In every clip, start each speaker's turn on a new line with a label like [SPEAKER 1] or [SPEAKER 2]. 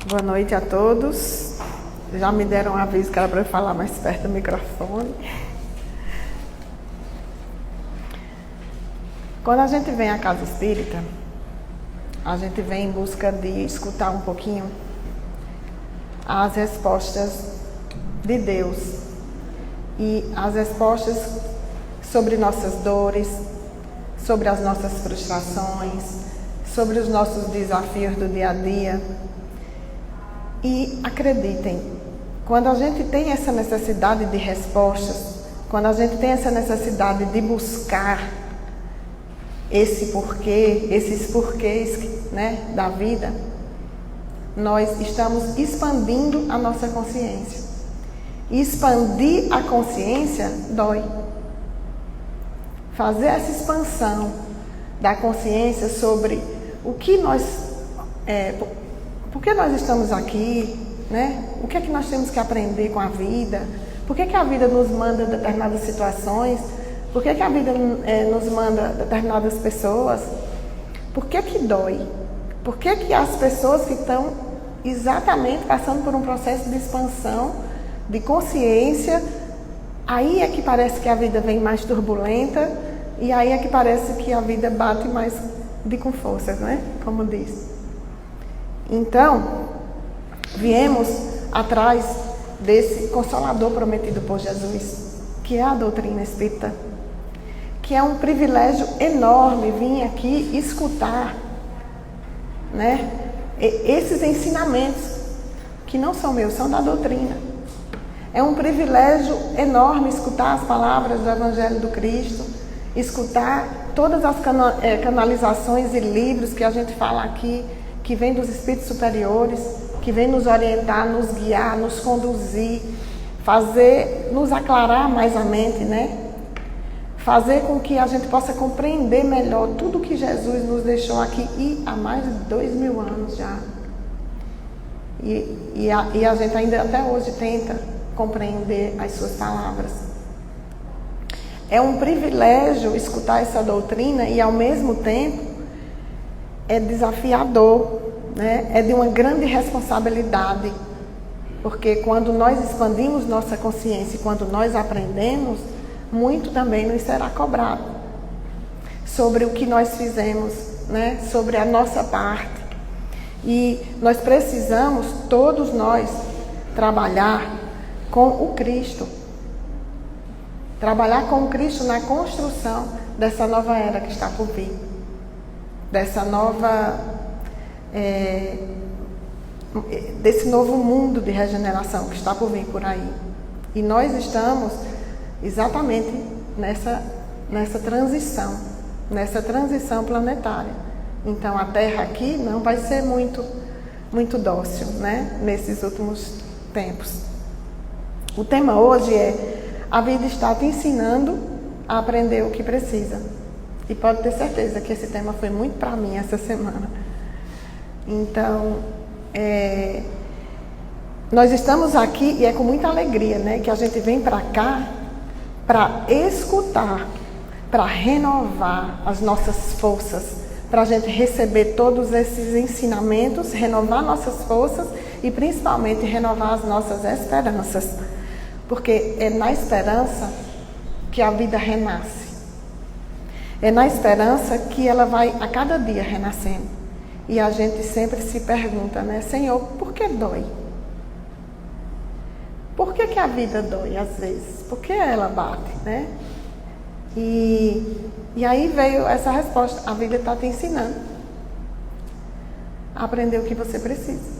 [SPEAKER 1] Boa noite a todos. Já me deram um aviso que era para eu falar mais perto do microfone. Quando a gente vem à casa espírita, a gente vem em busca de escutar um pouquinho as respostas de Deus e as respostas sobre nossas dores, sobre as nossas frustrações, sobre os nossos desafios do dia a dia. E acreditem, quando a gente tem essa necessidade de respostas, quando a gente tem essa necessidade de buscar esse porquê, esses porquês, da vida, nós estamos expandindo a nossa consciência. E expandir a consciência dói. Fazer essa expansão da consciência sobre o que nós por que nós estamos aqui, o que é que nós temos que aprender com a vida, por que a vida nos manda determinadas situações, por que a vida nos manda determinadas pessoas, por que dói, por que as pessoas que estão exatamente passando por um processo de expansão, de consciência, aí é que parece que a vida vem mais turbulenta e aí é que parece que a vida bate mais com forças, como diz. Então, viemos atrás desse Consolador prometido por Jesus, que é a doutrina espírita, que é um privilégio enorme vir aqui escutar, esses ensinamentos, que não são meus, são da doutrina. É um privilégio enorme escutar as palavras do Evangelho do Cristo, escutar todas as canalizações e livros que a gente fala aqui, que vem dos espíritos superiores, que vem nos orientar, nos guiar, nos conduzir, nos aclarar mais a mente, fazer com que a gente possa compreender melhor tudo que Jesus nos deixou aqui e há mais de 2000 anos já. E a gente ainda até hoje tenta compreender as suas palavras. É um privilégio escutar essa doutrina e ao mesmo tempo é desafiador, é de uma grande responsabilidade, porque quando nós expandimos nossa consciência e quando nós aprendemos, muito também nos será cobrado sobre o que nós fizemos, sobre a nossa parte. E nós precisamos, todos nós, trabalhar com o Cristo. Trabalhar com o Cristo na construção dessa nova era que está por vir. Dessa nova, desse novo mundo de regeneração que está por vir por aí. E nós estamos exatamente nessa transição planetária. Então a Terra aqui não vai ser muito dócil, nesses últimos tempos. O tema hoje é: a vida está te ensinando a aprender o que precisa. E pode ter certeza que esse tema foi muito para mim essa semana. Então, nós estamos aqui e é com muita alegria, que a gente vem para cá para escutar, para renovar as nossas forças, para a gente receber todos esses ensinamentos, renovar nossas forças e principalmente renovar as nossas esperanças. Porque é na esperança que a vida renasce. É na esperança que ela vai a cada dia renascendo. E a gente sempre se pergunta, Senhor, por que dói? Por que a vida dói às vezes? Por que ela bate, E aí veio essa resposta: a vida está te ensinando a aprender o que você precisa.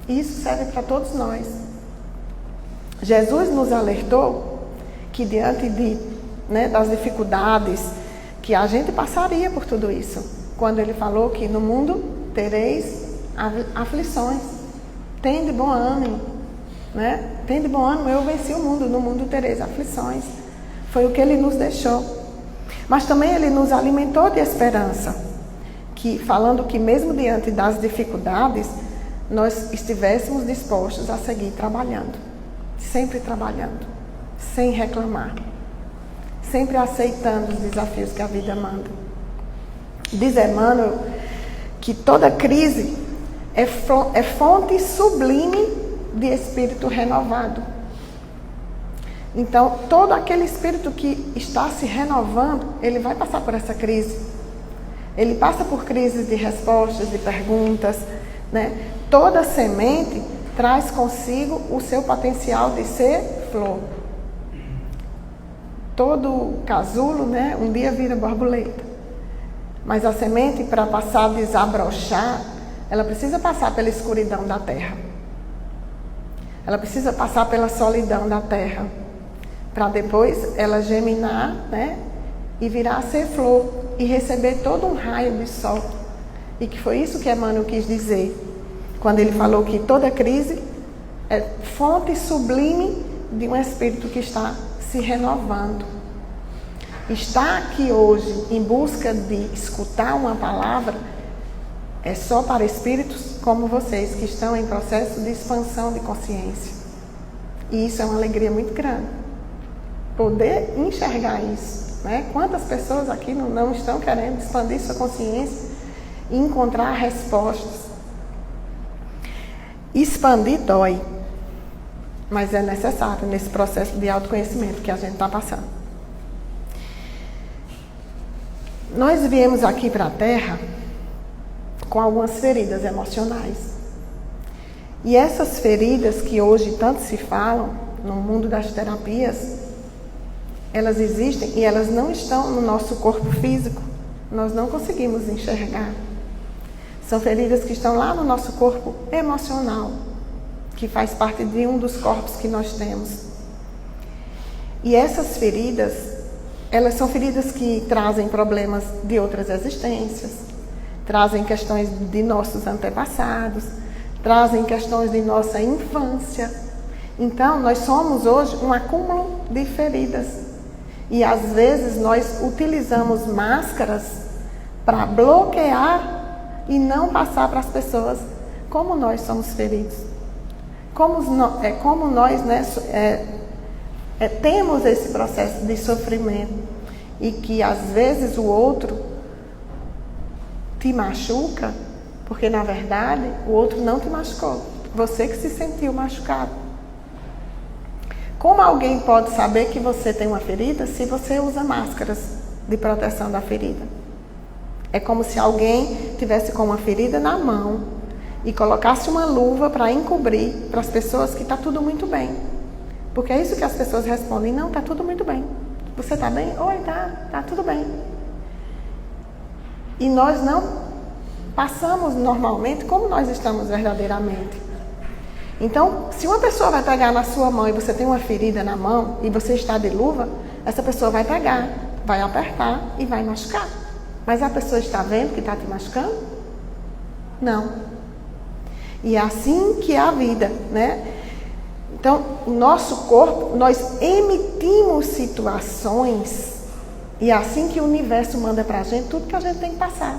[SPEAKER 1] E isso serve para todos nós. Jesus nos alertou que diante das dificuldades, que a gente passaria por tudo isso, quando ele falou que no mundo tereis aflições. Tende bom ânimo, Tende bom ânimo, eu venci o mundo, no mundo tereis aflições. Foi o que ele nos deixou. Mas também ele nos alimentou de esperança, falando que mesmo diante das dificuldades, nós estivéssemos dispostos a seguir trabalhando, sempre trabalhando, sem reclamar, sempre aceitando os desafios que a vida manda. Diz Emmanuel que toda crise é fonte sublime de espírito renovado. Então, todo aquele espírito que está se renovando, ele vai passar por essa crise. Ele passa por crises de respostas, de perguntas, né? Toda semente traz consigo o seu potencial de ser flor. Todo casulo, né, um dia vira borboleta. Mas a semente, para passar a desabrochar, ela precisa passar pela escuridão da terra. Ela precisa passar pela solidão da terra, para depois ela germinar, né, e virar a ser flor e receber todo um raio de sol. E que foi isso que Emmanuel quis dizer, quando ele falou que toda crise é fonte sublime de um espírito que está se renovando. Estar aqui hoje em busca de escutar uma palavra é só para espíritos como vocês, que estão em processo de expansão de consciência. E isso é uma alegria muito grande. Poder enxergar isso, né? Quantas pessoas aqui não estão querendo expandir sua consciência e encontrar respostas. Expandir dói, mas é necessário nesse processo de autoconhecimento que a gente está passando. Nós viemos aqui para a Terra com algumas feridas emocionais. E essas feridas que hoje tanto se falam no mundo das terapias, elas existem e elas não estão no nosso corpo físico. Nós não conseguimos enxergar. São feridas que estão lá no nosso corpo emocional, que faz parte de um dos corpos que nós temos. E essas feridas, elas são feridas que trazem problemas de outras existências, trazem questões de nossos antepassados, trazem questões de nossa infância. Então, nós somos hoje um acúmulo de feridas. E às vezes nós utilizamos máscaras para bloquear e não passar para as pessoas como nós somos feridos. Como nós, né, temos esse processo de sofrimento e que às vezes o outro te machuca, porque na verdade o outro não te machucou, você que se sentiu machucado. Como alguém pode saber que você tem uma ferida se você usa máscaras de proteção da ferida? É como se alguém tivesse com uma ferida na mão e colocasse uma luva para encobrir para as pessoas que está tudo muito bem. Porque é isso que as pessoas respondem: não, está tudo muito bem. Você está bem? Oi, tá tudo bem. E nós não passamos normalmente como nós estamos verdadeiramente. Então, se uma pessoa vai pegar na sua mão e você tem uma ferida na mão e você está de luva, essa pessoa vai pegar, vai apertar e vai machucar. Mas a pessoa está vendo que está te machucando? Não. E é assim que é a vida, né? Então, o nosso corpo, nós emitimos situações e é assim que o universo manda para a gente tudo que a gente tem que passar.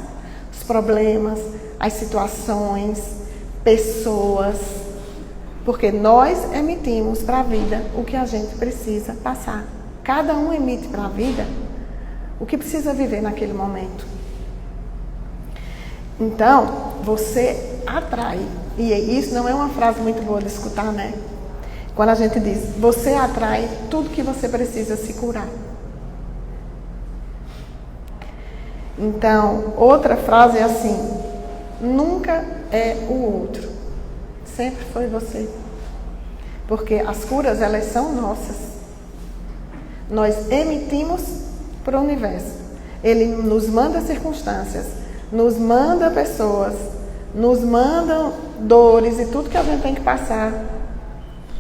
[SPEAKER 1] Os problemas, as situações, pessoas. Porque nós emitimos para a vida o que a gente precisa passar. Cada um emite para a vida o que precisa viver naquele momento. Então, você atrai. E isso não é uma frase muito boa de escutar, né? Quando a gente diz, você atrai tudo que você precisa se curar. Então, outra frase é assim: nunca é o outro, sempre foi você. Porque as curas, elas são nossas. Nós emitimos para o universo. Ele nos manda circunstâncias, nos manda pessoas, nos manda dores e tudo que a gente tem que passar.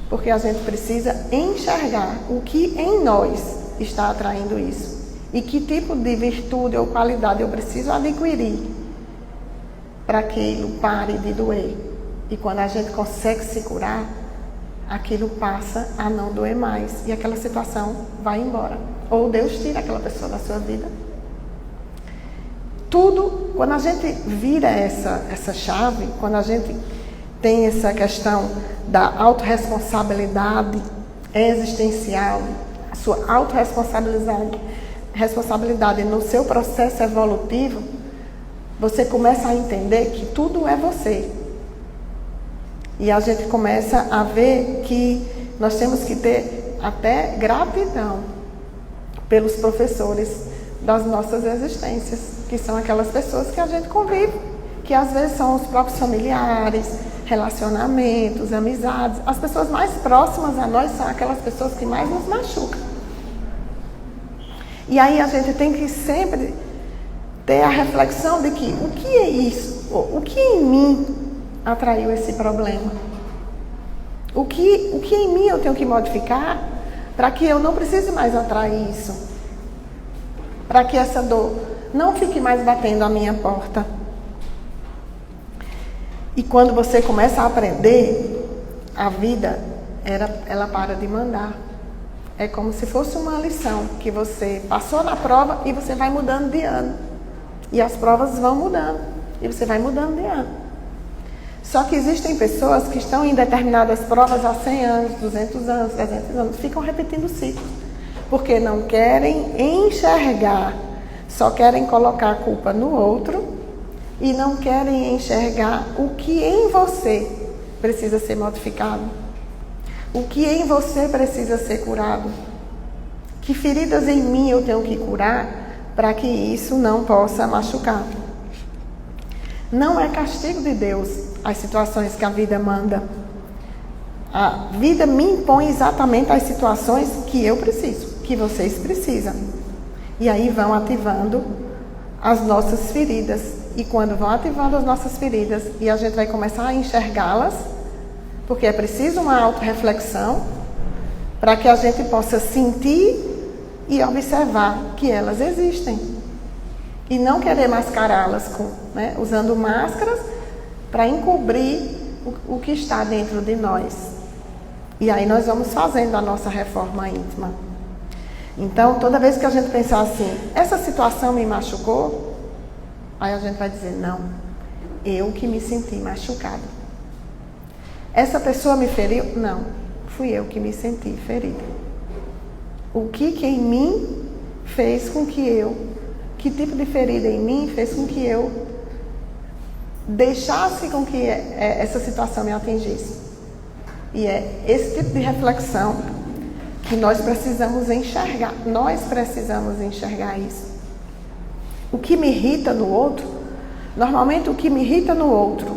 [SPEAKER 1] Porque a gente precisa enxergar o que em nós está atraindo isso. E que tipo de virtude ou qualidade eu preciso adquirir para que aquilo pare de doer. E quando a gente consegue se curar, aquilo passa a não doer mais. E aquela situação vai embora. Ou Deus tira aquela pessoa da sua vida. Tudo, quando a gente vira essa chave, quando a gente tem essa questão da autorresponsabilidade existencial, a sua autorresponsabilidade no seu processo evolutivo, você começa a entender que tudo é você. E a gente começa a ver que nós temos que ter até gratidão pelos professores das nossas existências, que são aquelas pessoas que a gente convive, que às vezes são os próprios familiares, relacionamentos, amizades. As pessoas mais próximas a nós são aquelas pessoas que mais nos machucam. E aí a gente tem que sempre ter a reflexão de que o que é isso? O que em mim atraiu esse problema? O que em mim eu tenho que modificar para que eu não precise mais atrair isso? Para que essa dor não fique mais batendo a minha porta. E quando você começa a aprender, a vida, ela para de mandar. É como se fosse uma lição que você passou na prova e você vai mudando de ano. E as provas vão mudando. E você vai mudando de ano. Só que existem pessoas que estão em determinadas provas há 100 anos, 200 anos, 300 anos, ficam repetindo ciclos. Porque não querem enxergar, só querem colocar a culpa no outro e não querem enxergar o que em você precisa ser modificado. O que em você precisa ser curado. Que feridas em mim eu tenho que curar para que isso não possa machucar. Não é castigo de Deus as situações que a vida manda. A vida me impõe exatamente as situações que eu preciso, que vocês precisam. E aí vão ativando as nossas feridas. E quando vão ativando as nossas feridas e a gente vai começar a enxergá-las, porque é preciso uma autorreflexão para que a gente possa sentir e observar que elas existem. E não querer mascará-las usando máscaras para encobrir o que está dentro de nós. E aí nós vamos fazendo a nossa reforma íntima. Então, toda vez que a gente pensar assim, essa situação me machucou, aí a gente vai dizer, não, eu que me senti machucado. Essa pessoa me feriu? Não, fui eu que me senti ferida. O que em mim fez com que tipo de ferida em mim fez com que eu deixasse com que essa situação me atingisse? E é esse tipo de reflexão que nós precisamos enxergar. Nós precisamos enxergar isso. O que me irrita no outro, normalmente o que me irrita no outro,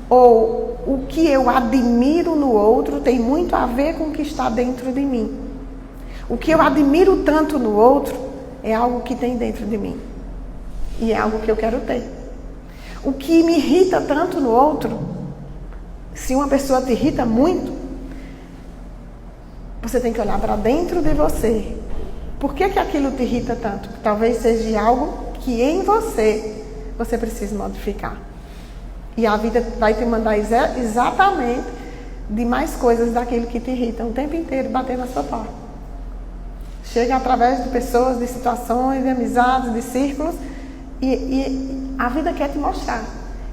[SPEAKER 1] ou o que eu admiro no outro, tem muito a ver com o que está dentro de mim. O que eu admiro tanto no outro é algo que tem dentro de mim. E é algo que eu quero ter. O que me irrita tanto no outro, se uma pessoa te irrita muito, você tem que olhar para dentro de você. Por que aquilo te irrita tanto? Talvez seja algo que em você precisa modificar. E a vida vai te mandar exatamente de mais coisas daquilo que te irrita o tempo inteiro bater na sua porta. Chega através de pessoas, de situações, de amizades, de círculos, e a vida quer te mostrar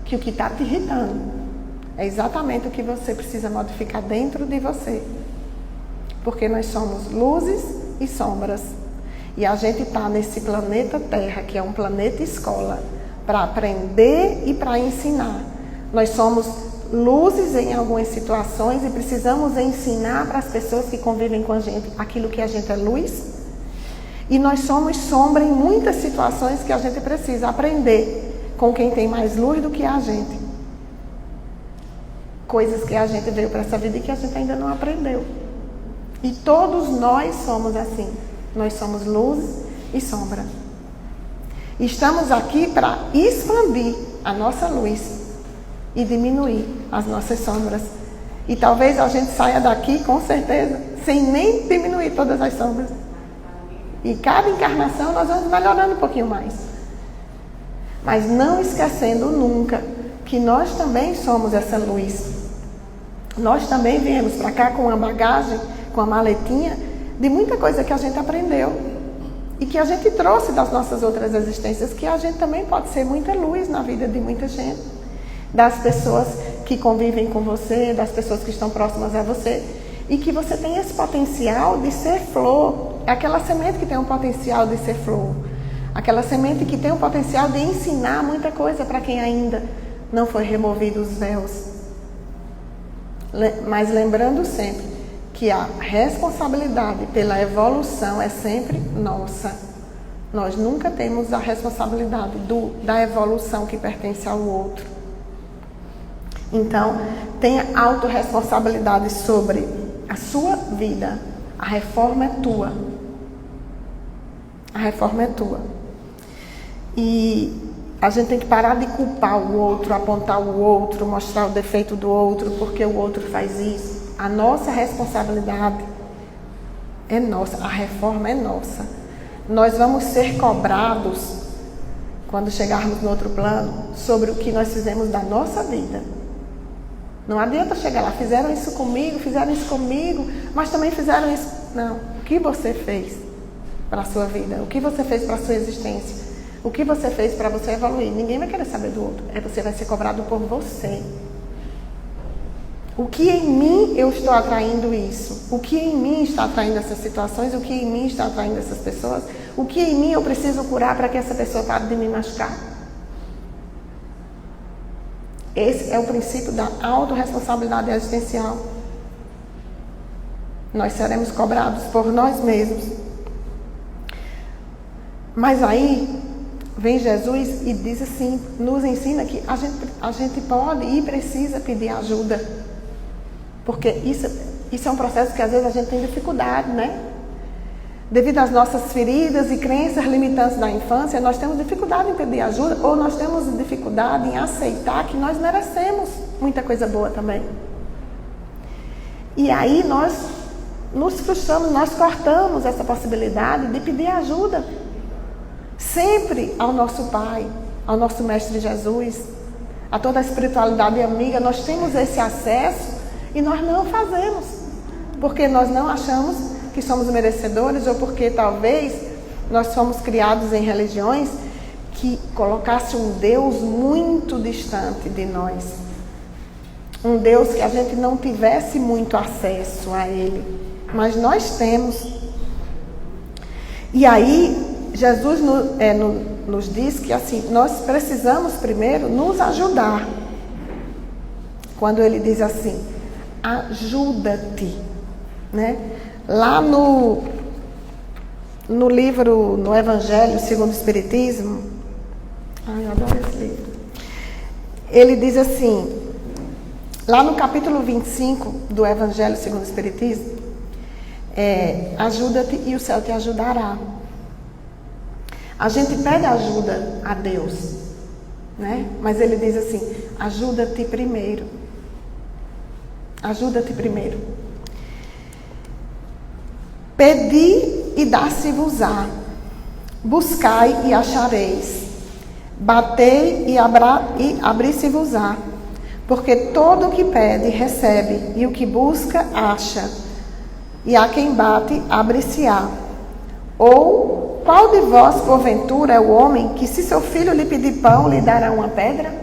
[SPEAKER 1] que o que está te irritando é exatamente o que você precisa modificar dentro de você. Porque nós somos luzes e sombras. E a gente está nesse planeta Terra, que é um planeta escola, para aprender e para ensinar. Nós somos luzes em algumas situações e precisamos ensinar para as pessoas que convivem com a gente aquilo que a gente é luz. E nós somos sombra em muitas situações que a gente precisa aprender com quem tem mais luz do que a gente. Coisas que a gente veio para essa vida e que a gente ainda não aprendeu. E todos nós somos assim. Nós somos luz e sombra. Estamos aqui para expandir a nossa luz e diminuir as nossas sombras. E talvez a gente saia daqui, com certeza, sem nem diminuir todas as sombras. E cada encarnação nós vamos melhorando um pouquinho mais. Mas não esquecendo nunca que nós também somos essa luz. Nós também viemos para cá com uma bagagem, com a maletinha, de muita coisa que a gente aprendeu. E que a gente trouxe das nossas outras existências, que a gente também pode ser muita luz na vida de muita gente. Das pessoas que convivem com você, das pessoas que estão próximas a você. E que você tem esse potencial de ser flor. É aquela semente que tem um potencial de ser flor. Aquela semente que tem um potencial de ensinar muita coisa para quem ainda não foi removido os véus. mas lembrando sempre que a responsabilidade pela evolução é sempre nossa. Nós nunca temos a responsabilidade da evolução que pertence ao outro. Então, tenha autorresponsabilidade sobre a sua vida. A reforma é tua. A reforma é tua. E a gente tem que parar de culpar o outro, apontar o outro, mostrar o defeito do outro, porque o outro faz isso. A nossa responsabilidade é nossa, a reforma é nossa. Nós vamos ser cobrados, quando chegarmos no outro plano, sobre o que nós fizemos da nossa vida. Não adianta chegar lá, fizeram isso comigo, mas também fizeram isso. Não, o que você fez para a sua vida? O que você fez para a sua existência? O que você fez para você evoluir? Ninguém vai querer saber do outro. Você vai ser cobrado por você. O que em mim eu estou atraindo isso? O que em mim está atraindo essas situações? O que em mim está atraindo essas pessoas? O que em mim eu preciso curar para que essa pessoa pare de me machucar? Esse é o princípio da autorresponsabilidade existencial. Nós seremos cobrados por nós mesmos. Mas aí vem Jesus e diz assim, nos ensina que a gente pode e precisa pedir ajuda. Porque isso é um processo que às vezes a gente tem dificuldade, né? Devido às nossas feridas e crenças limitantes da infância, nós temos dificuldade em pedir ajuda, ou nós temos dificuldade em aceitar que nós merecemos muita coisa boa também. E aí nós nos frustramos, nós cortamos essa possibilidade de pedir ajuda. Sempre ao nosso Pai, ao nosso Mestre Jesus, a toda a espiritualidade amiga, nós temos esse acesso e nós não fazemos. Porque nós não achamos que somos merecedores, ou porque talvez nós fomos criados em religiões que colocassem um Deus muito distante de nós. Um Deus que a gente não tivesse muito acesso a Ele. Mas nós temos. E aí, Jesus nos diz que assim, nós precisamos primeiro nos ajudar. Quando Ele diz assim, ajuda-te, né? Lá no livro, no Evangelho segundo o Espiritismo, eu adoro esse livro, ele diz assim, lá no capítulo 25 do Evangelho segundo o Espiritismo, ajuda-te e o céu te ajudará. A gente pede ajuda a Deus, né? Mas ele diz assim, ajuda-te primeiro. Ajuda-te primeiro. Pedi e dar-se-vos-á. Buscai e achareis. Batei e abri-se-vos-á. Porque todo o que pede, recebe, e o que busca, acha. E a quem bate, abre-se-á. Ou, qual de vós, porventura, é o homem que, se seu filho lhe pedir pão, lhe dará uma pedra?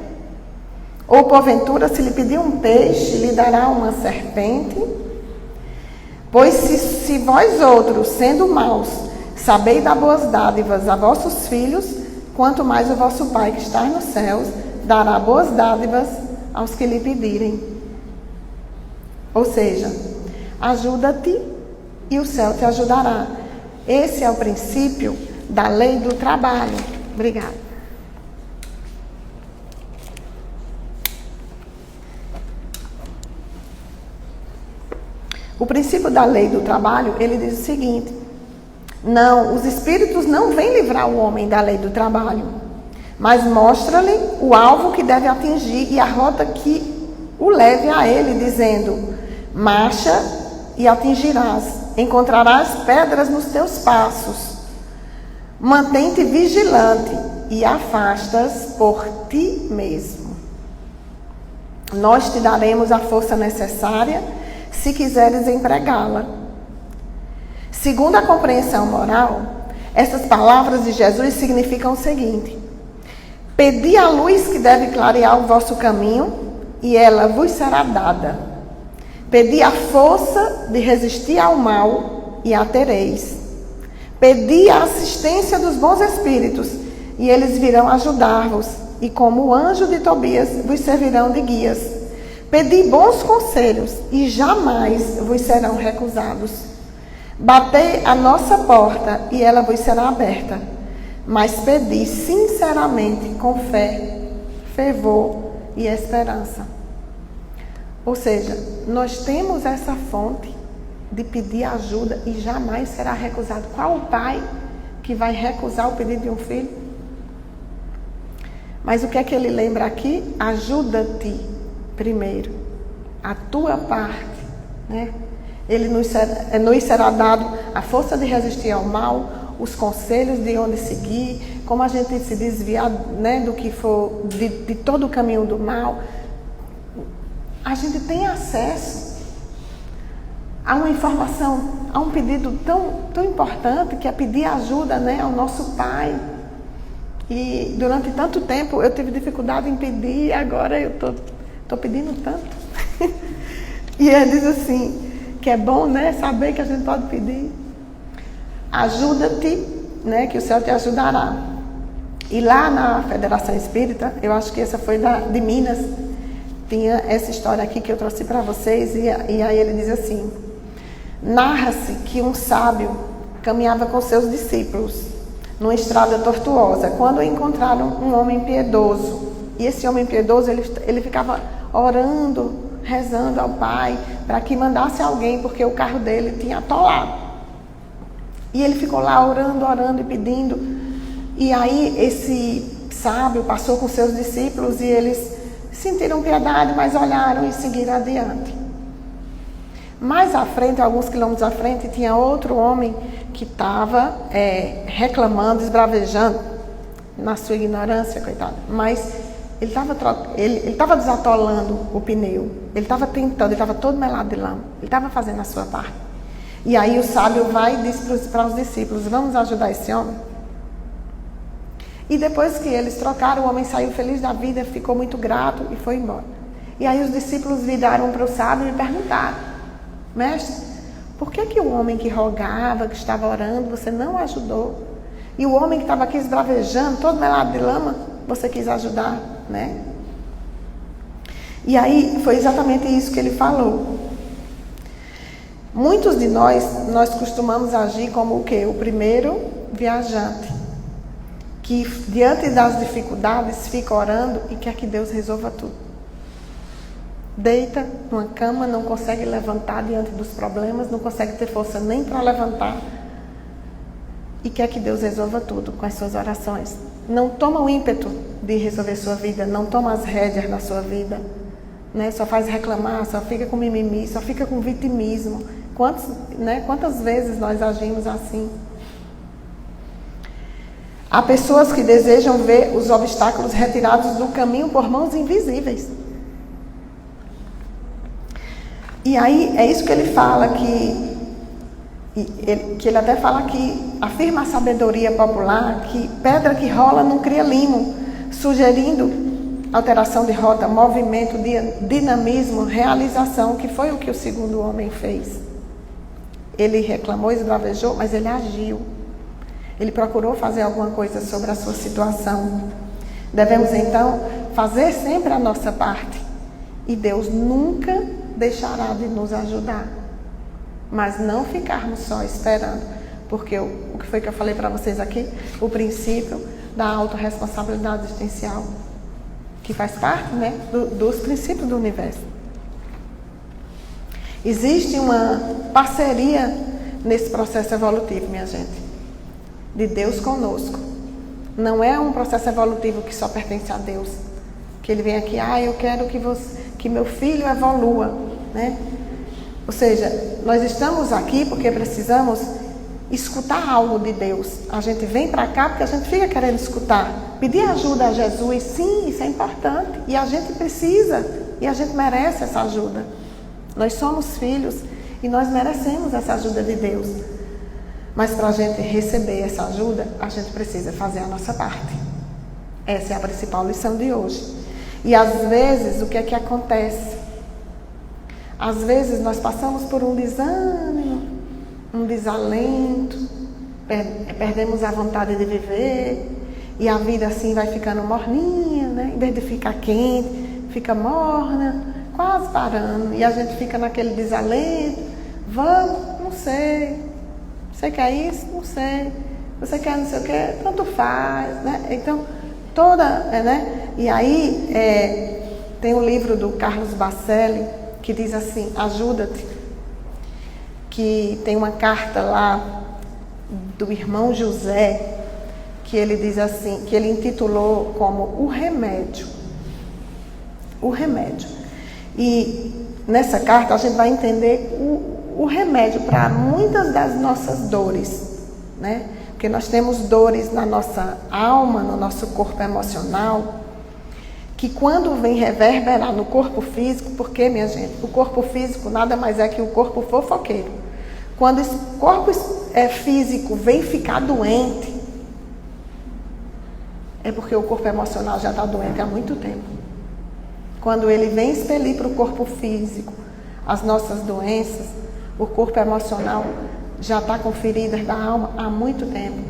[SPEAKER 1] Ou, porventura, se lhe pedir um peixe, lhe dará uma serpente? Pois se vós outros, sendo maus, sabeis dar boas dádivas a vossos filhos, quanto mais o vosso Pai que está nos céus dará boas dádivas aos que lhe pedirem. Ou seja, ajuda-te e o céu te ajudará. Esse é o princípio da lei do trabalho. Obrigada. O princípio da lei do trabalho, ele diz o seguinte: não, os espíritos não vêm livrar o homem da lei do trabalho, mas mostra-lhe o alvo que deve atingir e a rota que o leve a ele, dizendo: marcha e atingirás, encontrarás pedras nos teus passos, mantém-te vigilante e afastas por ti mesmo. Nós te daremos a força necessária se quiseres empregá-la. Segundo a compreensão moral, essas palavras de Jesus significam o seguinte: pedi a luz que deve clarear o vosso caminho, e ela vos será dada. Pedi a força de resistir ao mal, e a tereis. Pedi a assistência dos bons espíritos, e eles virão ajudar-vos, e como o anjo de Tobias vos servirão de guias. Pedi bons conselhos e jamais vos serão recusados. Batei a nossa porta e ela vos será aberta. Mas pedi sinceramente, com fé, fervor e esperança. Ou seja, nós temos essa fonte de pedir ajuda e jamais será recusado. Qual o pai que vai recusar o pedido de um filho? Mas o que é que ele lembra aqui? Ajuda-te primeiro, a tua parte, né? Ele nos será dado a força de resistir ao mal, os conselhos de onde seguir, como a gente se desviar, né, do que for, de todo o caminho do mal. A gente tem acesso a uma informação, a um pedido tão importante, que é pedir ajuda, né, ao nosso Pai. E durante tanto tempo eu tive dificuldade em pedir, e agora eu tô pedindo tanto. E ele diz assim, que é bom, né, saber que a gente pode pedir. Ajuda-te, né, que o céu te ajudará. E lá na Federação Espírita, eu acho que essa foi de Minas, tinha essa história aqui que eu trouxe para vocês, e aí ele diz assim: narra-se que um sábio caminhava com seus discípulos numa estrada tortuosa, quando encontraram um homem piedoso. E esse homem piedoso, ele ficava orando, rezando ao Pai para que mandasse alguém, porque o carro dele tinha atolado. E ele ficou lá orando e pedindo. E aí esse sábio passou com seus discípulos e eles sentiram piedade, mas olharam e seguiram adiante. Mais à frente, alguns quilômetros à frente, tinha outro homem que estava reclamando, esbravejando, na sua ignorância, coitado. Mas ele estava desatolando o pneu. Ele estava tentando, ele estava todo melado de lama. Ele estava fazendo a sua parte. E aí o sábio vai e diz para os discípulos: vamos ajudar esse homem? E depois que eles trocaram, o homem saiu feliz da vida, ficou muito grato e foi embora. E aí os discípulos viraram para o sábio e perguntaram: mestre, por que o homem que rogava, que estava orando, você não ajudou? E o homem que estava aqui esbravejando, todo melado de lama, você quis ajudar, né? E aí foi exatamente isso que ele falou. Muitos de nós costumamos agir como o quê? O primeiro viajante, que diante das dificuldades fica orando e quer que Deus resolva tudo. Deita numa cama, não consegue levantar diante dos problemas, não consegue ter força nem para levantar e quer que Deus resolva tudo com as suas orações. Não toma o ímpeto de resolver sua vida, não toma as rédeas na sua vida, né? Só faz reclamar, só fica com mimimi, só fica com vitimismo. Quantas vezes nós agimos assim? Há pessoas que desejam ver os obstáculos retirados do caminho por mãos invisíveis. E aí é isso que ele fala, que ele até fala que afirma a sabedoria popular que pedra que rola não cria limo, sugerindo alteração de rota, movimento, dinamismo, realização, que foi o que o segundo homem fez. Ele reclamou, esbravejou, mas ele agiu. Ele procurou fazer alguma coisa sobre a sua situação. Devemos então fazer sempre a nossa parte. E Deus nunca deixará de nos ajudar. Mas não ficarmos só esperando. Porque o que foi que eu falei para vocês aqui? O princípio da autorresponsabilidade existencial. Que faz parte, né, dos princípios do universo. Existe uma parceria nesse processo evolutivo, minha gente. De Deus conosco. Não é um processo evolutivo que só pertence a Deus. Que ele vem aqui, eu quero que meu filho evolua, né? Ou seja, nós estamos aqui porque precisamos escutar algo de Deus. A gente vem para cá porque a gente fica querendo escutar. Pedir ajuda a Jesus, sim, isso é importante. E a gente precisa, e a gente merece essa ajuda. Nós somos filhos e nós merecemos essa ajuda de Deus. Mas para a gente receber essa ajuda, a gente precisa fazer a nossa parte. Essa é a principal lição de hoje. E às vezes, o que é que acontece? Às vezes nós passamos por um desânimo, um desalento, perdemos a vontade de viver, e a vida assim vai ficando morninha, né? Em vez de ficar quente, fica morna. quase parando, e a gente fica naquele desalento. Vamos, não sei. Você quer isso? Não sei. Você quer não sei o quê? Tanto faz, né? Então, né? E aí, tem um livro do Carlos Bacelli que diz assim, Ajuda-te, que tem uma carta lá do irmão José, que ele diz assim, que ele intitulou como O Remédio. O Remédio. E nessa carta a gente vai entender o remédio para muitas das nossas dores, né? Porque nós temos dores na nossa alma, no nosso corpo emocional, que quando vem reverberar no corpo físico, porque, minha gente, o corpo físico nada mais é que o corpo fofoqueiro. Quando esse corpo físico vem ficar doente, é porque o corpo emocional já está doente há muito tempo. Quando ele vem expelir para o corpo físico as nossas doenças, o corpo emocional já está com feridas da alma há muito tempo.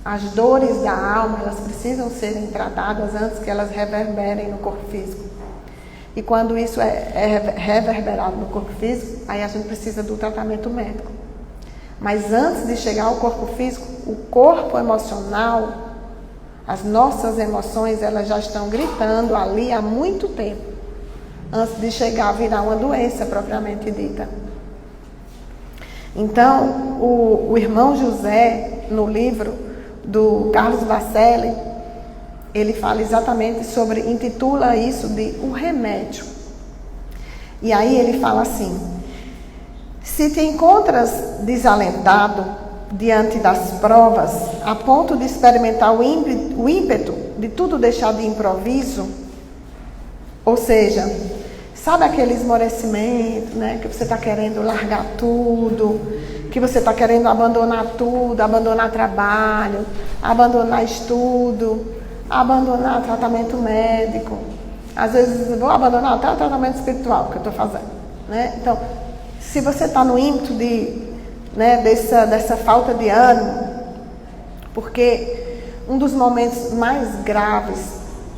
[SPEAKER 1] As dores da alma, elas precisam serem tratadas antes que elas reverberem no corpo físico. E quando isso é reverberado no corpo físico, aí a gente precisa do tratamento médico. Mas antes de chegar ao corpo físico, o corpo emocional, as nossas emoções, elas já estão gritando ali há muito tempo, antes de chegar a virar uma doença propriamente dita. Então, o irmão José, no livro do Carlos Bacelli, ele fala exatamente sobre, intitula isso de O Remédio. E aí ele fala assim: se te encontras desalentado diante das provas, a ponto de experimentar o ímpeto de tudo deixar de improviso, ou seja, sabe aquele esmorecimento, né? Que você está querendo largar tudo, que você está querendo abandonar tudo, abandonar trabalho, abandonar estudo, abandonar tratamento médico. Às vezes vou abandonar até o tratamento espiritual que eu estou fazendo, né? Então, se você está no ímpeto dessa falta de ânimo, porque um dos momentos mais graves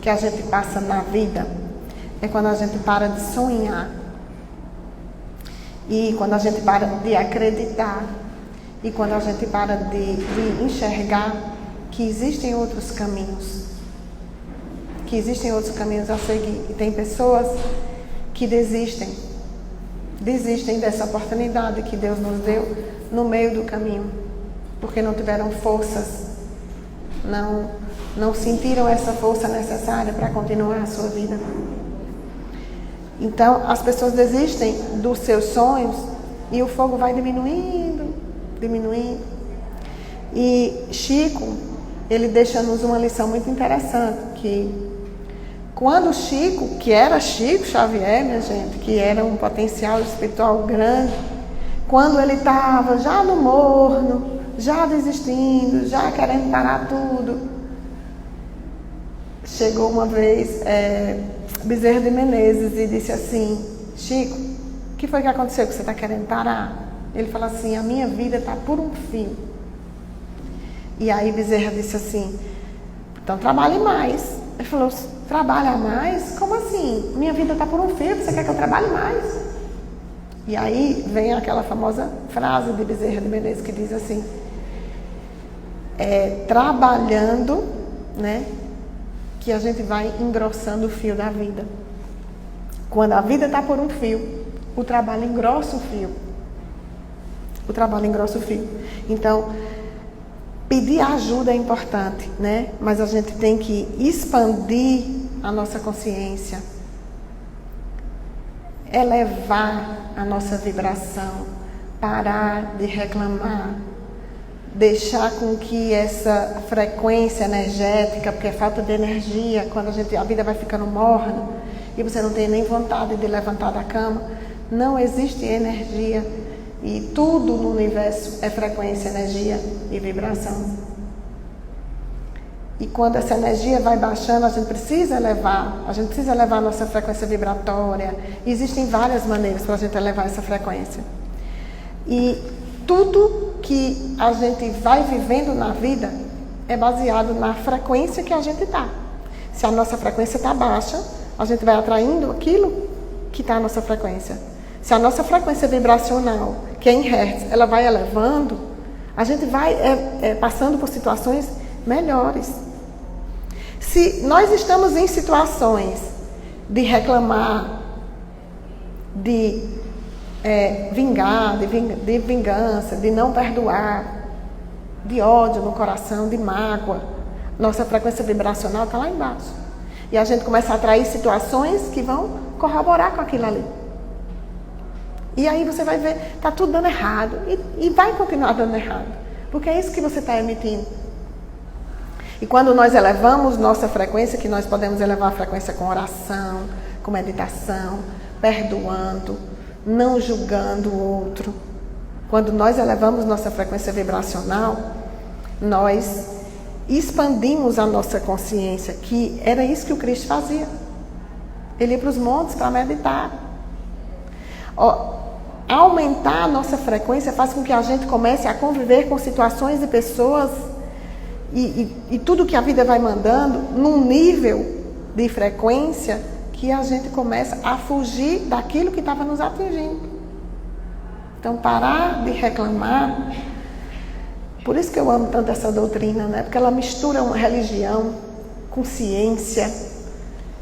[SPEAKER 1] que a gente passa na vida é quando a gente para de sonhar, e quando a gente para de acreditar, e quando a gente para de enxergar que existem outros caminhos, a seguir. E tem pessoas que desistem dessa oportunidade que Deus nos deu no meio do caminho, porque não tiveram forças, não sentiram essa força necessária para continuar a sua vida. Então, as pessoas desistem dos seus sonhos e o fogo vai diminuindo. E Chico, ele deixa-nos uma lição muito interessante, que quando Chico, que era Chico Xavier, minha gente, que era um potencial espiritual grande, quando ele estava já no morno, já desistindo, já querendo parar tudo, chegou uma vez Bezerra de Menezes e disse assim: Chico, o que foi que aconteceu que você está querendo parar? Ele falou assim: a minha vida está por um fio. E aí Bezerra disse assim: então trabalhe mais. Ele falou: trabalha mais? Como assim? Minha vida está por um fio, você quer que eu trabalhe mais? E aí vem aquela famosa frase de Bezerra de Menezes que diz assim: trabalhando, né, que a gente vai engrossando o fio da vida. Quando a vida está por um fio, o trabalho engrossa o fio. Então, pedir ajuda é importante, né? Mas a gente tem que expandir a nossa consciência, elevar a nossa vibração, parar de reclamar, deixar com que essa frequência energética, porque é falta de energia, quando a vida vai ficando morna e você não tem nem vontade de levantar da cama, não existe energia, e tudo no universo é frequência, energia e vibração. E quando essa energia vai baixando, a gente precisa elevar a nossa frequência vibratória. E existem várias maneiras para a gente elevar essa frequência. E tudo que a gente vai vivendo na vida é baseado na frequência que a gente está. Se a nossa frequência está baixa, a gente vai atraindo aquilo que está a nossa frequência. Se a nossa frequência vibracional, que é em hertz, ela vai elevando, a gente vai passando por situações melhores. Se nós estamos em situações de reclamar, de vingar, de vingança, de não perdoar, de ódio no coração, de mágoa, nossa frequência vibracional está lá embaixo. E a gente começa a atrair situações que vão corroborar com aquilo ali. E aí você vai ver, está tudo dando errado. E vai continuar dando errado. Porque é isso que você está emitindo. E quando nós elevamos nossa frequência, que nós podemos elevar a frequência com oração, com meditação, perdoando, não julgando o outro. Quando nós elevamos nossa frequência vibracional, nós expandimos a nossa consciência, que era isso que o Cristo fazia. Ele ia para os montes para meditar. Aumentar a nossa frequência faz com que a gente comece a conviver com situações e pessoas e tudo que a vida vai mandando num nível de frequência que a gente começa a fugir daquilo que estava nos atingindo. Então, parar de reclamar. Por isso que eu amo tanto essa doutrina, né? Porque ela mistura uma religião com ciência,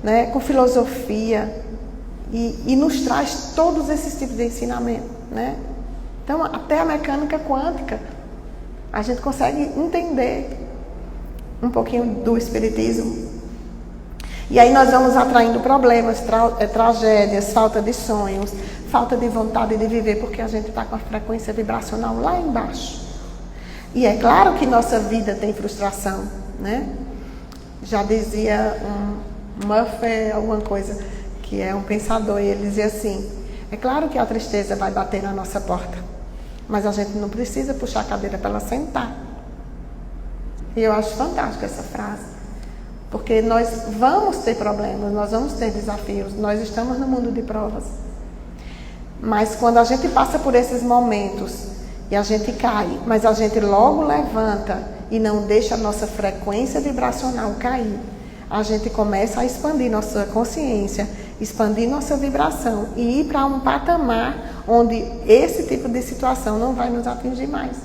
[SPEAKER 1] né? Com filosofia e nos traz todos esses tipos de ensinamento, né? Então, até a mecânica quântica, a gente consegue entender um pouquinho do espiritismo. E aí nós vamos atraindo problemas, tragédias, falta de sonhos, falta de vontade de viver, porque a gente está com a frequência vibracional lá embaixo. E é claro que nossa vida tem frustração, né? Já dizia Murphy, alguma coisa, que é um pensador, e ele dizia assim: é claro que a tristeza vai bater na nossa porta, mas a gente não precisa puxar a cadeira para ela sentar. E eu acho fantástica essa frase. Porque nós vamos ter problemas, nós vamos ter desafios, nós estamos no mundo de provas. Mas quando a gente passa por esses momentos e a gente cai, mas a gente logo levanta e não deixa a nossa frequência vibracional cair, a gente começa a expandir nossa consciência, expandir nossa vibração e ir para um patamar onde esse tipo de situação não vai nos atingir mais.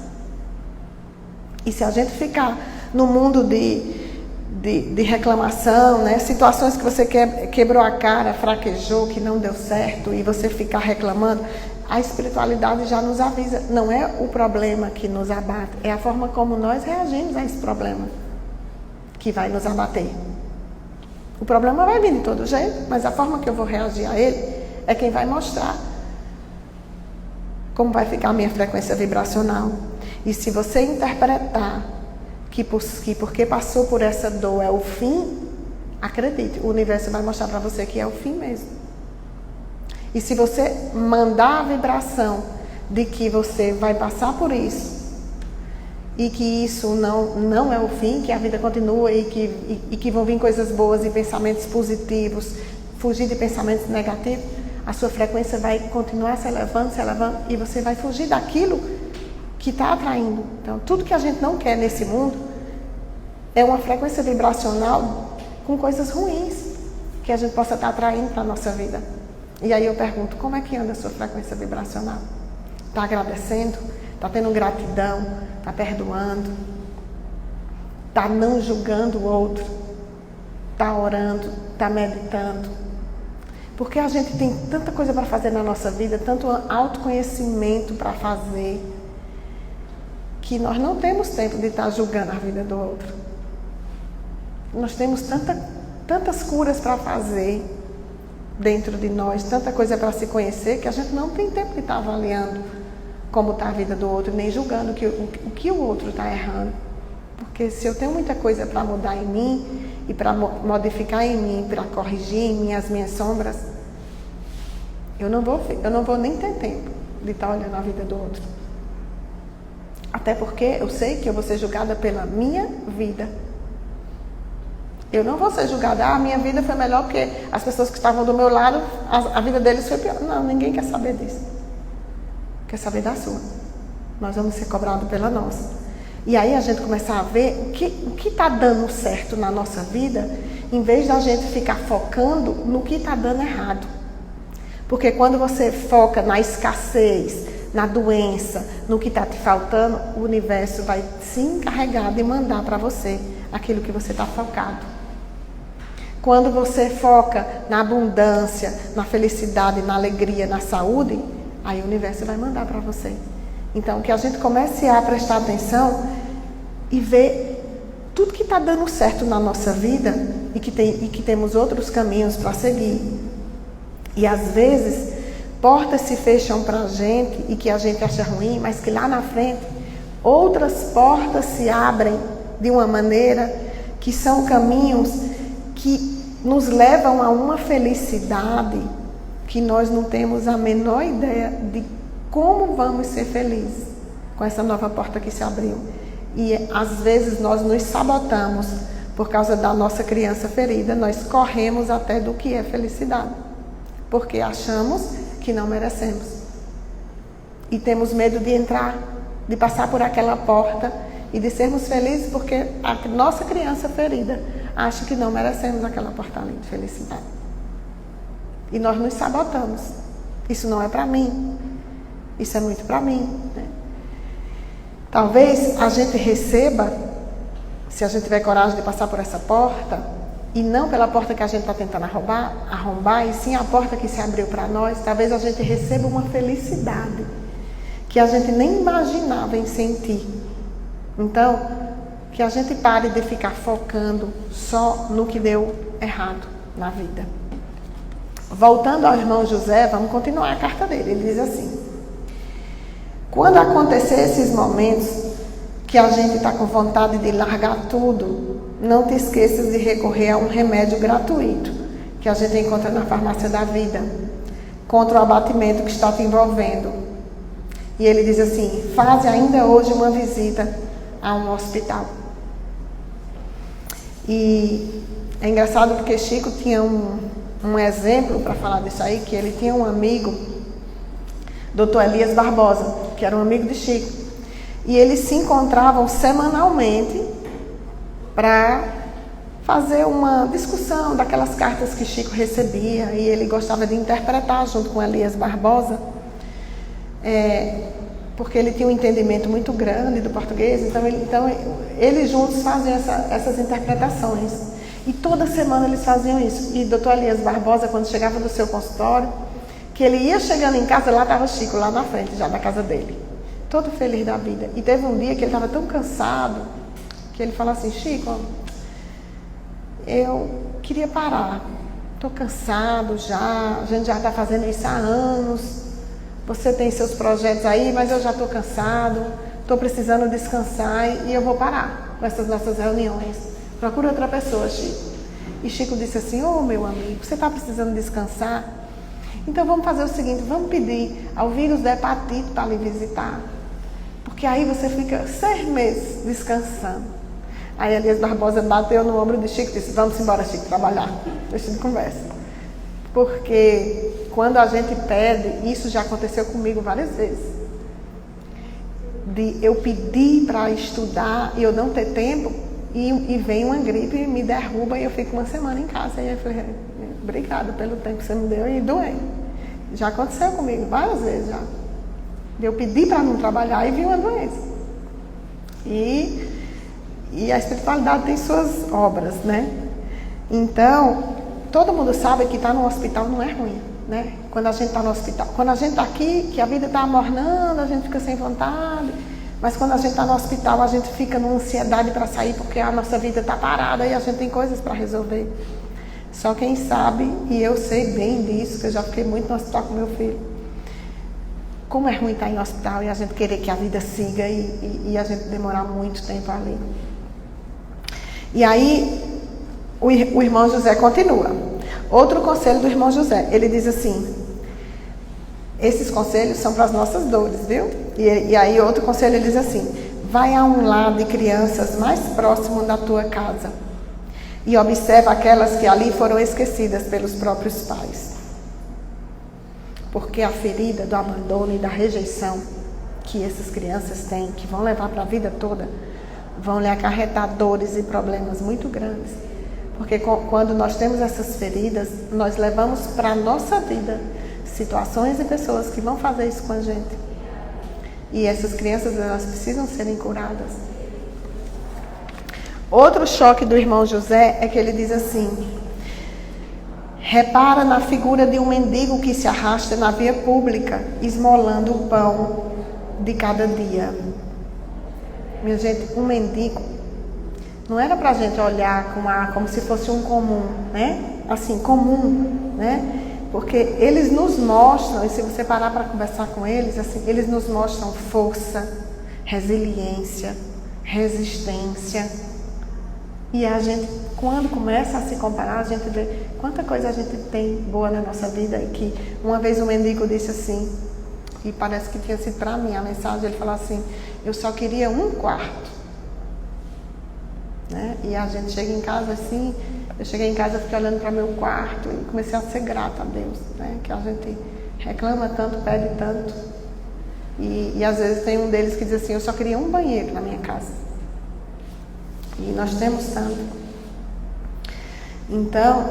[SPEAKER 1] E se a gente ficar no mundo de reclamação, né? Situações que você quebrou a cara, fraquejou, que não deu certo e você ficar reclamando, a espiritualidade já nos avisa. Não é o problema que nos abate, é a forma como nós reagimos a esse problema que vai nos abater. O problema vai vir de todo jeito, mas a forma que eu vou reagir a ele é quem vai mostrar como vai ficar a minha frequência vibracional. E se você interpretar que porque passou por essa dor é o fim, acredite, o universo vai mostrar para você que é o fim mesmo. E se você mandar a vibração de que você vai passar por isso e que isso não é o fim, que a vida continua e que vão vir coisas boas e pensamentos positivos, fugir de pensamentos negativos, a sua frequência vai continuar se elevando e você vai fugir daquilo que está atraindo. Então, tudo que a gente não quer nesse mundo é uma frequência vibracional com coisas ruins que a gente possa estar atraindo para a nossa vida. E aí eu pergunto, como é que anda a sua frequência vibracional? Está agradecendo? Está tendo gratidão? Está perdoando? Está não julgando o outro? Está orando? Está meditando? Porque a gente tem tanta coisa para fazer na nossa vida, tanto autoconhecimento para fazer, que nós não temos tempo de estar julgando a vida do outro. Nós temos tantas curas para fazer dentro de nós, tanta coisa para se conhecer, que a gente não tem tempo de estar avaliando como está a vida do outro, nem julgando o que o outro está errando. Porque se eu tenho muita coisa para mudar em mim, e para modificar em mim, para corrigir em mim as minhas sombras, eu não vou nem ter tempo de estar olhando a vida do outro. Até porque eu sei que eu vou ser julgada pela minha vida. Eu não vou ser julgada, a minha vida foi melhor porque as pessoas que estavam do meu lado, a vida deles foi pior. Não, ninguém quer saber disso. Quer saber da sua. Nós vamos ser cobrados pela nossa. E aí a gente começar a ver o que está dando certo na nossa vida, em vez da gente ficar focando no que está dando errado. Porque quando você foca na escassez, na doença, no que está te faltando, o universo vai se encarregar de mandar para você aquilo que você está focado. Quando você foca na abundância, na felicidade, na alegria, na saúde, aí o universo vai mandar para você. Então, que a gente comece a prestar atenção e ver tudo que está dando certo na nossa vida e que temos outros caminhos para seguir. E às vezes, portas se fecham para a gente e que a gente acha ruim, mas que lá na frente, outras portas se abrem de uma maneira que são caminhos que nos levam a uma felicidade que nós não temos a menor ideia de como vamos ser felizes com essa nova porta que se abriu. E às vezes nós nos sabotamos por causa da nossa criança ferida, nós corremos até do que é felicidade, porque achamos que não merecemos. E temos medo de entrar, de passar por aquela porta e de sermos felizes porque a nossa criança ferida acha que não merecemos aquela porta ali de felicidade. E nós nos sabotamos. Isso não é para mim. Isso é muito para mim, né? Talvez a gente receba, se a gente tiver coragem de passar por essa porta, e não pela porta que a gente está tentando arrombar, e sim a porta que se abriu para nós, talvez a gente receba uma felicidade que a gente nem imaginava em sentir. Então, que a gente pare de ficar focando só no que deu errado na vida. Voltando ao irmão José, vamos continuar a carta dele. Ele diz assim: quando acontecer esses momentos que a gente está com vontade de largar tudo, não te esqueças de recorrer a um remédio gratuito que a gente encontra na farmácia da vida contra o abatimento que está te envolvendo. E ele diz assim: faze ainda hoje uma visita a um hospital. E é engraçado porque Chico tinha um exemplo para falar disso aí, que ele tinha um amigo, Dr. Elias Barbosa, que era um amigo de Chico. E eles se encontravam semanalmente para fazer uma discussão daquelas cartas que Chico recebia, e ele gostava de interpretar junto com Elias Barbosa, porque ele tinha um entendimento muito grande do português, então eles juntos faziam essas interpretações. E toda semana eles faziam isso. E Dr. Elias Barbosa, quando chegava do seu consultório, que ele ia chegando em casa, lá estava Chico, lá na frente já da casa dele, todo feliz da vida. E teve um dia que ele estava tão cansado, que ele falou assim: Chico, eu queria parar, estou cansado já, a gente já está fazendo isso há anos, você tem seus projetos aí, mas eu já estou cansado, estou precisando descansar e eu vou parar com essas nossas reuniões. Procura outra pessoa, Chico. E Chico disse assim: ô meu amigo, você está precisando descansar? Então vamos fazer o seguinte, vamos pedir ao vírus da hepatite para lhe visitar, porque aí você fica 6 meses descansando. Aí Elias Barbosa bateu no ombro de Chico e disse: vamos embora, Chico, trabalhar, deixa de conversa. Porque quando a gente pede, isso já aconteceu comigo várias vezes, de eu pedir para estudar e eu não ter tempo, e vem uma gripe e me derruba e eu fico uma semana em casa. E eu falei: obrigada pelo tempo que você me deu, e doei. Já aconteceu comigo várias vezes já. Eu pedi para não trabalhar e vi uma doença. E a espiritualidade tem suas obras, né? Então, todo mundo sabe que estar no hospital não é ruim, né? Quando a gente está no hospital, quando a gente está aqui, que a vida está amornando, a gente fica sem vontade. Mas quando a gente está no hospital, a gente fica numa ansiedade para sair, porque a nossa vida está parada e a gente tem coisas para resolver. Só quem sabe, e eu sei bem disso, que eu já fiquei muito no hospital com meu filho, como é ruim estar em hospital e a gente querer que a vida siga e a gente demorar muito tempo ali. E aí, o irmão José continua. Outro conselho do irmão José, ele diz assim: esses conselhos são para as nossas dores, viu? E aí outro conselho, ele diz assim: vai a um lar de crianças mais próximo da tua casa e observa aquelas que ali foram esquecidas pelos próprios pais. Porque a ferida do abandono e da rejeição que essas crianças têm, que vão levar para a vida toda, vão lhe acarretar dores e problemas muito grandes. Porque quando nós temos essas feridas, nós levamos para a nossa vida situações e pessoas que vão fazer isso com a gente. E essas crianças, elas precisam serem curadas. Outro choque do irmão José é que ele diz assim: repara na figura de um mendigo que se arrasta na via pública, esmolando o pão de cada dia. Minha gente, um mendigo não era para a gente olhar como se fosse um comum, né? Assim, comum, né? Porque eles nos mostram, e se você parar para conversar com eles, assim, eles nos mostram força, resiliência, resistência. E a gente, quando começa a se comparar, a gente vê quanta coisa a gente tem boa na nossa vida. E que uma vez um mendigo disse assim, e parece que tinha sido para mim a mensagem, ele falou assim: eu só queria um quarto. Né? E a gente chega em casa assim, eu cheguei em casa, fiquei olhando para meu quarto e comecei a ser grata a Deus, né? Que a gente reclama tanto, pede tanto. E às vezes tem um deles que diz assim: eu só queria um banheiro na minha casa. E nós temos tanto. Então,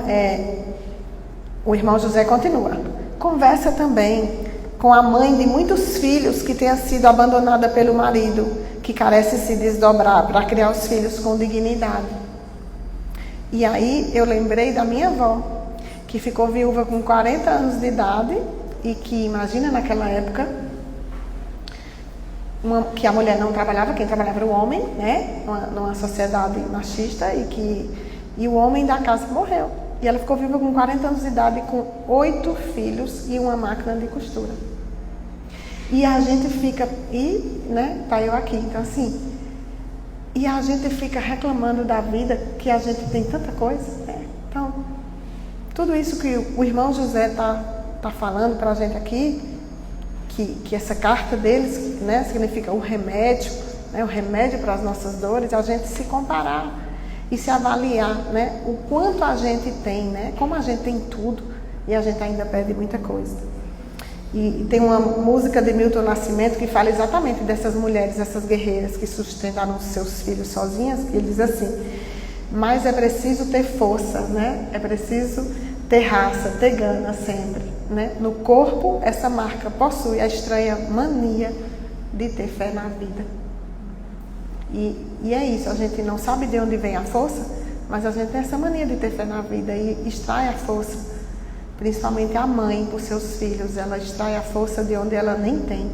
[SPEAKER 1] o irmão José continua. Conversa também com a mãe de muitos filhos que tenha sido abandonada pelo marido, que carece se desdobrar para criar os filhos com dignidade. E aí eu lembrei da minha avó, que ficou viúva com 40 anos de idade e que, imagina naquela época, que a mulher não trabalhava, quem trabalhava era o homem, né? Numa sociedade machista, e o homem da casa morreu. E ela ficou viva com 40 anos de idade, com 8 filhos e uma máquina de costura. E a gente fica, né? Tá eu aqui, então assim, e a gente fica reclamando da vida, que a gente tem tanta coisa, né? Então, tudo isso que o irmão José tá falando pra gente aqui, que essa carta deles, né, significa o remédio, né, o remédio para as nossas dores, a gente se comparar e se avaliar, né, o quanto a gente tem, né, como a gente tem tudo e a gente ainda perde muita coisa. E tem uma música de Milton Nascimento que fala exatamente dessas mulheres, essas guerreiras que sustentaram os seus filhos sozinhas, e ele diz assim: mas é preciso ter força, né, é preciso ter raça, ter gana sempre, né? No corpo, essa marca possui a estranha mania de ter fé na vida. E é isso, a gente não sabe de onde vem a força, mas a gente tem essa mania de ter fé na vida e extrai a força, principalmente a mãe por seus filhos, ela extrai a força de onde ela nem tem.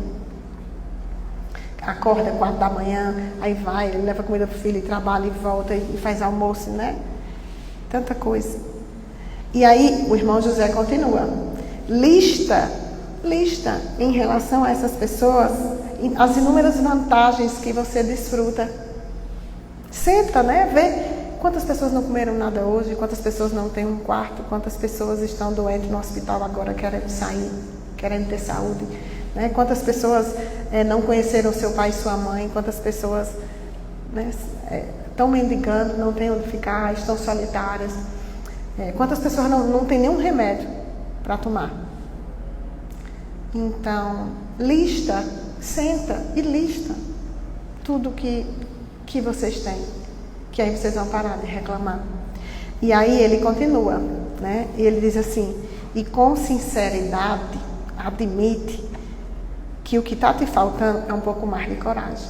[SPEAKER 1] Acorda 4 da manhã, aí vai, leva comida para o filho, e trabalha e volta e faz almoço, né? Tanta coisa. E aí o irmão José continua: lista em relação a essas pessoas as inúmeras vantagens que você desfruta. Senta, né? Vê quantas pessoas não comeram nada hoje, quantas pessoas não têm um quarto, quantas pessoas estão doentes no hospital agora querendo sair, querendo ter saúde, né? Quantas pessoas não conheceram seu pai e sua mãe, quantas pessoas, né, estão mendigando, não têm onde ficar, estão solitárias. Quantas pessoas não têm nenhum remédio para tomar? Então, senta e lista tudo que vocês têm, que aí vocês vão parar de reclamar. E aí ele continua, né? E ele diz assim: e com sinceridade admite que o que está te faltando é um pouco mais de coragem.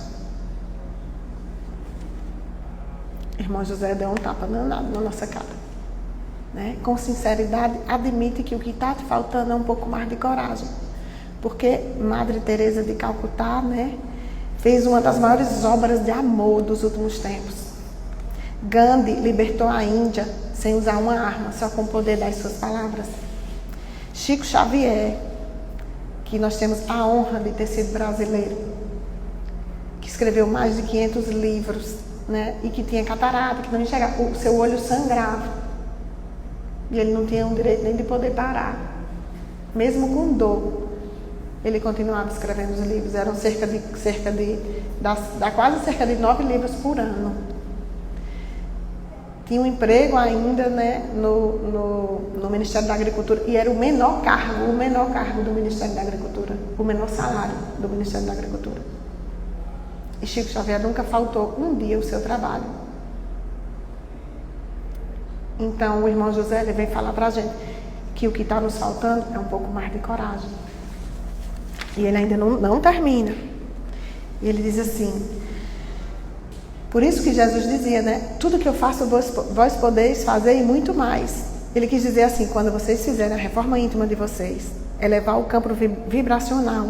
[SPEAKER 1] Irmão José deu um tapa na nossa cara. Né? Com sinceridade, admite que o que está te faltando é um pouco mais de coragem. Porque Madre Teresa de Calcutá, né, fez uma das maiores obras de amor dos últimos tempos. Gandhi libertou a Índia sem usar uma arma, só com o poder das suas palavras. Chico Xavier, que nós temos a honra de ter sido brasileiro, que escreveu mais de 500 livros, né, e que tinha catarata, que não enxergava, o seu olho sangrava. E ele não tinha o direito nem de poder parar. Mesmo com dor, ele continuava escrevendo os livros. Eram quase cerca de 9 livros por ano. Tinha um emprego ainda, né, no Ministério da Agricultura. E era o menor cargo do Ministério da Agricultura. O menor salário do Ministério da Agricultura. E Chico Xavier nunca faltou um dia o seu trabalho. Então, o irmão José, ele vem falar para a gente que o que está nos faltando é um pouco mais de coragem. E ele ainda não termina. E ele diz assim, por isso que Jesus dizia, né? Tudo que eu faço, vós podeis fazer e muito mais. Ele quis dizer assim, quando vocês fizerem a reforma íntima de vocês, elevar o campo vibracional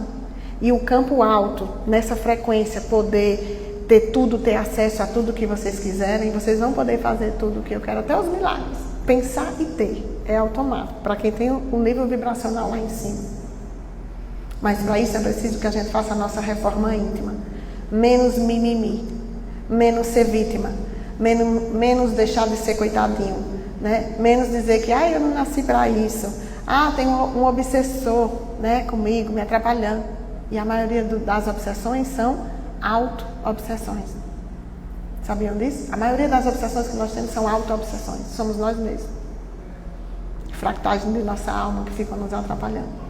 [SPEAKER 1] e o campo alto, nessa frequência, poder ter tudo, ter acesso a tudo que vocês quiserem, vocês vão poder fazer tudo o que eu quero, até os milagres. Pensar e ter, é automático, para quem tem um nível vibracional lá em cima. Mas para isso é preciso que a gente faça a nossa reforma íntima. Menos mimimi, menos ser vítima, menos deixar de ser coitadinho, né? Menos dizer que eu não nasci para isso. Tem um obsessor, né, comigo, me atrapalhando. E a maioria das obsessões são auto-obsessões. Sabiam disso? A maioria das obsessões que nós temos são auto-obsessões. Somos nós mesmos. Fractais de nossa alma que ficam nos atrapalhando.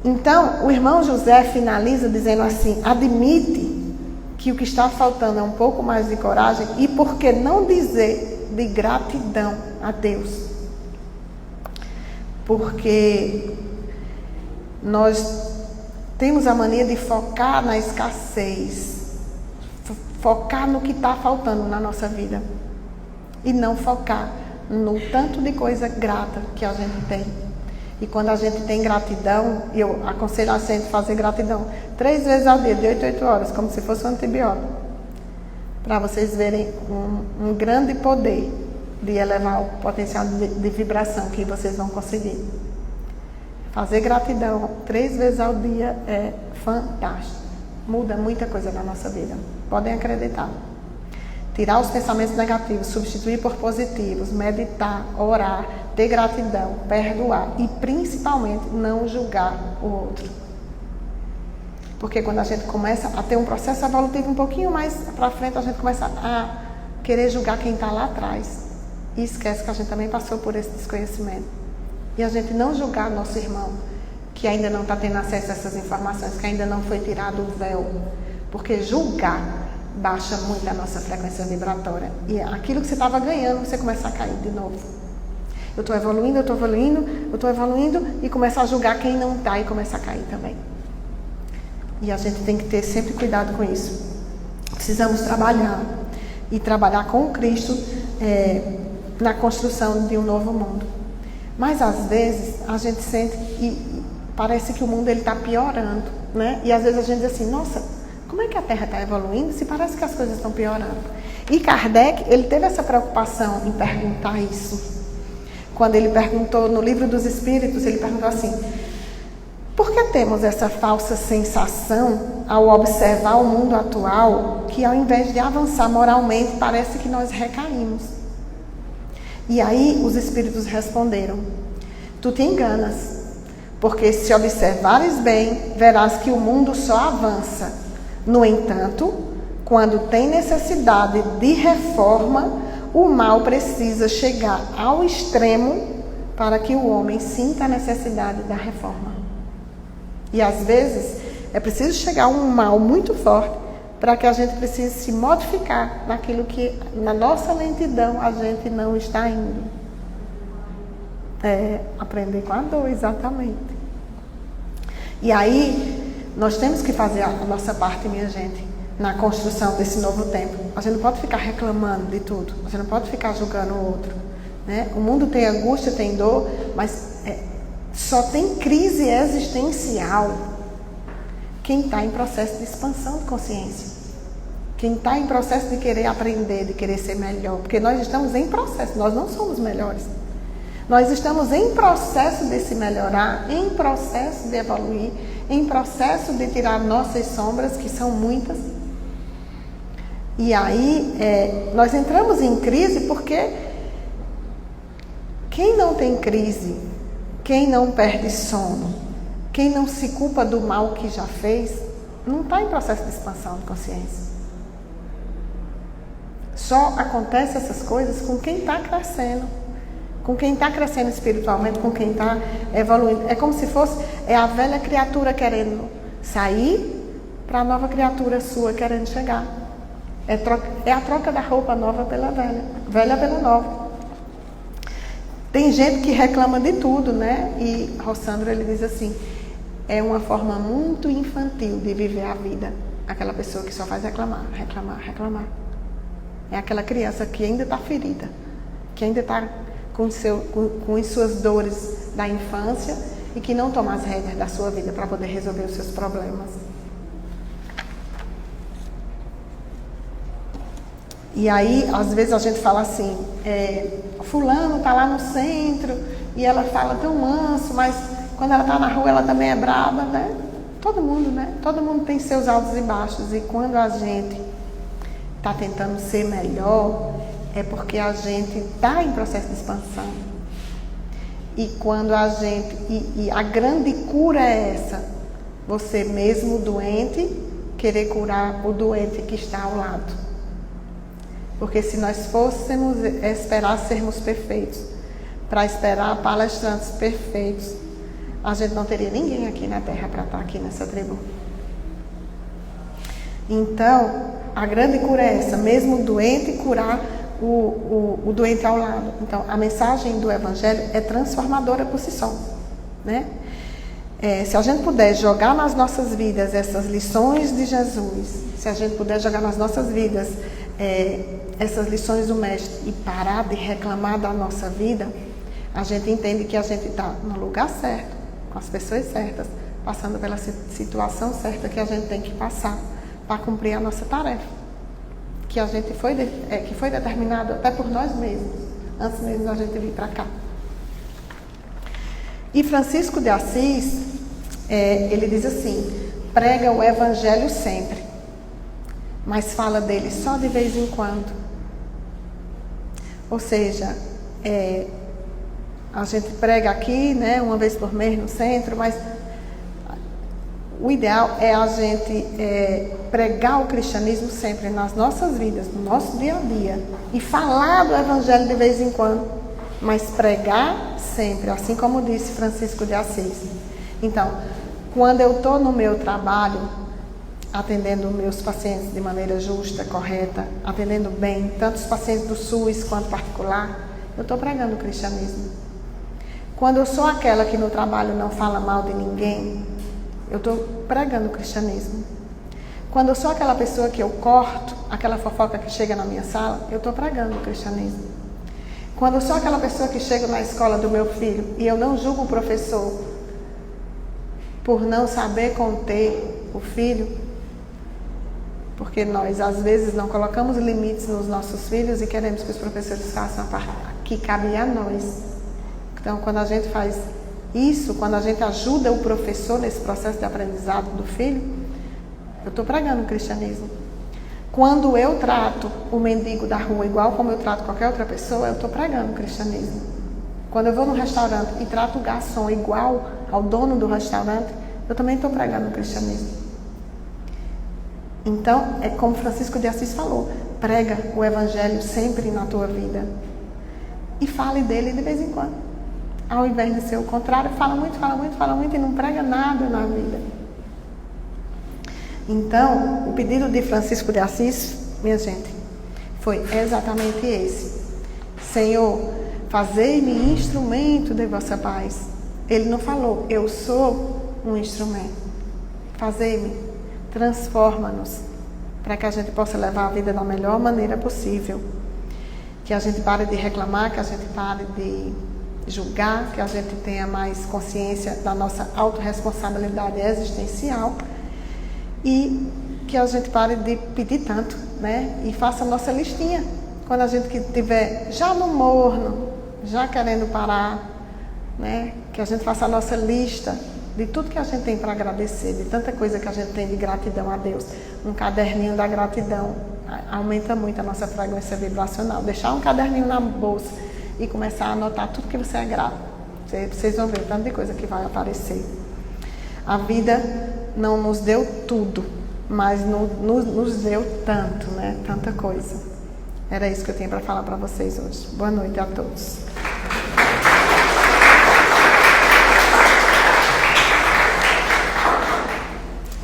[SPEAKER 1] Então, o irmão José finaliza dizendo assim, admite que o que está faltando é um pouco mais de coragem e por que não dizer de gratidão a Deus? Porque nós temos a mania de focar na escassez, focar no que está faltando na nossa vida e não focar no tanto de coisa grata que a gente tem. E quando a gente tem gratidão, eu aconselho a gente fazer gratidão 3 vezes ao dia, de 8 a 8 horas, como se fosse um antibiótico. Para vocês verem um grande poder de elevar o potencial de vibração que vocês vão conseguir. Fazer gratidão 3 vezes ao dia é fantástico. Muda muita coisa na nossa vida. Podem acreditar. Tirar os pensamentos negativos, substituir por positivos, meditar, orar, ter gratidão, perdoar e principalmente não julgar o outro. Porque quando a gente começa a ter um processo evolutivo um pouquinho mais para frente, a gente começa a querer julgar quem está lá atrás. E esquece que a gente também passou por esse desconhecimento. E a gente não julgar nosso irmão, que ainda não está tendo acesso a essas informações, que ainda não foi tirado o véu. Porque julgar baixa muito a nossa frequência vibratória. E aquilo que você estava ganhando, você começa a cair de novo. Eu estou evoluindo e começa a julgar quem não está e começa a cair também. E a gente tem que ter sempre cuidado com isso. Precisamos trabalhar e trabalhar com Cristo na construção de um novo mundo. Mas às vezes a gente sente e parece que o mundo está piorando, né? E às vezes a gente diz assim, nossa, como é que a Terra está evoluindo se parece que as coisas estão piorando? E Kardec, ele teve essa preocupação em perguntar isso. Quando ele perguntou no Livro dos Espíritos, ele perguntou assim, por que temos essa falsa sensação ao observar o mundo atual que ao invés de avançar moralmente, parece que nós recaímos? E aí os Espíritos responderam, tu te enganas, porque se observares bem, verás que o mundo só avança. No entanto, quando tem necessidade de reforma, o mal precisa chegar ao extremo para que o homem sinta a necessidade da reforma. E às vezes é preciso chegar a um mal muito forte para que a gente precise se modificar naquilo que na nossa lentidão a gente não está indo. Aprender com a dor, exatamente. E aí nós temos que fazer a nossa parte, minha gente, na construção desse novo tempo. A gente não pode ficar reclamando de tudo. A gente não pode ficar julgando o outro, né? O mundo tem angústia, tem dor, mas só tem crise existencial quem está em processo de expansão de consciência. Quem está em processo de querer aprender, de querer ser melhor. Porque nós estamos em processo, nós não somos melhores. Nós estamos em processo de se melhorar, em processo de evoluir, em processo de tirar nossas sombras, que são muitas. E aí, nós entramos em crise porque quem não tem crise, quem não perde sono, quem não se culpa do mal que já fez, não está em processo de expansão de consciência. Só acontece essas coisas com quem está crescendo. Com quem está crescendo espiritualmente, com quem está evoluindo. É como se fosse a velha criatura querendo sair para a nova criatura sua querendo chegar. É a troca da roupa nova pela velha. Velha pela nova. Tem gente que reclama de tudo, né? E Rossandro, ele diz assim, é uma forma muito infantil de viver a vida. Aquela pessoa que só faz reclamar, reclamar, reclamar. É aquela criança que ainda está ferida, que ainda está com as suas dores da infância e que não toma as rédeas da sua vida para poder resolver os seus problemas. E aí, às vezes a gente fala assim, fulano está lá no centro e ela fala tão manso, mas quando ela está na rua ela também é braba, né? Todo mundo, né? Todo mundo tem seus altos e baixos, e quando a gente está tentando ser melhor, é porque a gente está em processo de expansão. E quando a gente, e a grande cura é essa, você mesmo doente, querer curar o doente que está ao lado. Porque se nós fôssemos esperar sermos perfeitos, para esperar palestrantes perfeitos, a gente não teria ninguém aqui na Terra para estar aqui nessa tribo. Então, a grande cura é essa, mesmo doente, curar o doente ao lado. Então, a mensagem do Evangelho é transformadora por si só, né? Se a gente puder jogar nas nossas vidas essas lições de Jesus, se a gente puder jogar nas nossas vidas essas lições do Mestre e parar de reclamar da nossa vida, a gente entende que a gente está no lugar certo, com as pessoas certas, passando pela situação certa que a gente tem que passar para cumprir a nossa tarefa, que a gente que foi determinado até por nós mesmos, antes mesmo da gente vir para cá. E Francisco de Assis, ele diz assim, prega o Evangelho sempre, mas fala dele só de vez em quando. Ou seja, a gente prega aqui, né, uma vez por mês no centro, mas o ideal é a gente pregar o cristianismo sempre nas nossas vidas, no nosso dia a dia, e falar do Evangelho de vez em quando, mas pregar sempre, assim como disse Francisco de Assis. Então, quando eu estou no meu trabalho, atendendo meus pacientes de maneira justa, correta, atendendo bem, tanto os pacientes do SUS quanto particular, eu estou pregando o cristianismo. Quando eu sou aquela que no trabalho não fala mal de ninguém, eu estou pregando o cristianismo. Quando eu sou aquela pessoa que eu corto, aquela fofoca que chega na minha sala, eu estou pregando o cristianismo. Quando eu sou aquela pessoa que chega na escola do meu filho e eu não julgo o professor por não saber conter o filho, porque nós às vezes não colocamos limites nos nossos filhos e queremos que os professores façam a parte que cabe a nós. Então, quando a gente faz isso, quando a gente ajuda o professor nesse processo de aprendizado do filho, eu estou pregando o cristianismo. Quando eu trato o mendigo da rua igual como eu trato qualquer outra pessoa, eu estou pregando o cristianismo. Quando eu vou no restaurante e trato o garçom igual ao dono do restaurante, eu também estou pregando o cristianismo. Então, é como Francisco de Assis falou, prega o Evangelho sempre na tua vida. E fale dele de vez em quando. Ao invés de ser o contrário, fala muito, fala muito, fala muito e não prega nada na vida. Então, o pedido de Francisco de Assis, minha gente, foi exatamente esse. Senhor, fazei-me instrumento de vossa paz. Ele não falou, eu sou um instrumento. Fazei-me, transforma-nos, para que a gente possa levar a vida da melhor maneira possível. Que a gente pare de reclamar, que a gente pare de julgar, que a gente tenha mais consciência da nossa autorresponsabilidade existencial e que a gente pare de pedir tanto, né? E faça a nossa listinha. Quando a gente estiver já no morno, já querendo parar, né? Que a gente faça a nossa lista de tudo que a gente tem para agradecer, de tanta coisa que a gente tem de gratidão a Deus. Um caderninho da gratidão aumenta muito a nossa frequência vibracional. Deixar um caderninho na bolsa e começar a anotar tudo que você é grato. Vocês vão ver o tanto de coisa que vai aparecer. A vida não nos deu tudo, mas nos deu tanto, né? Tanta coisa. Era isso que eu tinha para falar para vocês hoje. Boa noite a todos.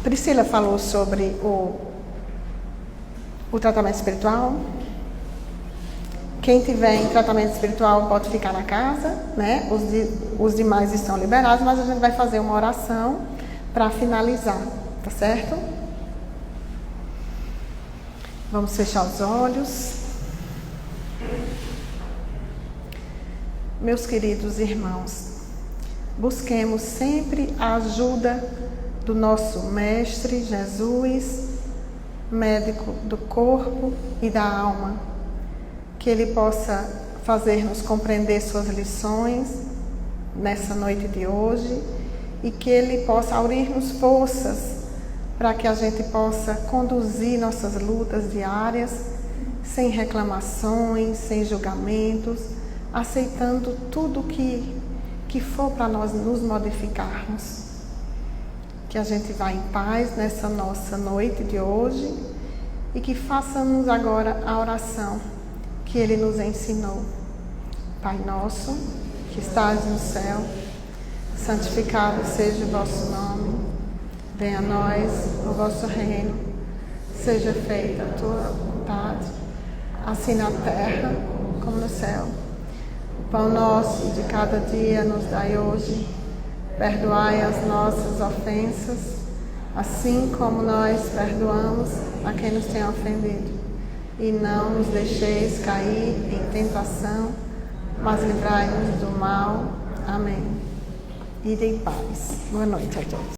[SPEAKER 1] Priscila falou sobre o tratamento espiritual. Quem tiver em tratamento espiritual pode ficar na casa, né? Os demais estão liberados, mas a gente vai fazer uma oração para finalizar, tá certo? Vamos fechar os olhos. Meus queridos irmãos, busquemos sempre a ajuda do nosso Mestre Jesus, médico do corpo e da alma, que Ele possa fazer-nos compreender suas lições nessa noite de hoje e que Ele possa aurir-nos forças para que a gente possa conduzir nossas lutas diárias sem reclamações, sem julgamentos, aceitando tudo que for para nós nos modificarmos. Que a gente vá em paz nessa nossa noite de hoje e que façamos agora a oração que Ele nos ensinou. Pai nosso, que estás no céu, santificado seja o vosso nome. Venha a nós o vosso reino. Seja feita a tua vontade, assim na terra como no céu. O pão nosso de cada dia nos dai hoje. Perdoai as nossas ofensas, assim como nós perdoamos a quem nos tem ofendido. E não nos deixeis cair em tentação, mas livrai-nos do mal. Amém. Ide em paz. Boa noite a todos.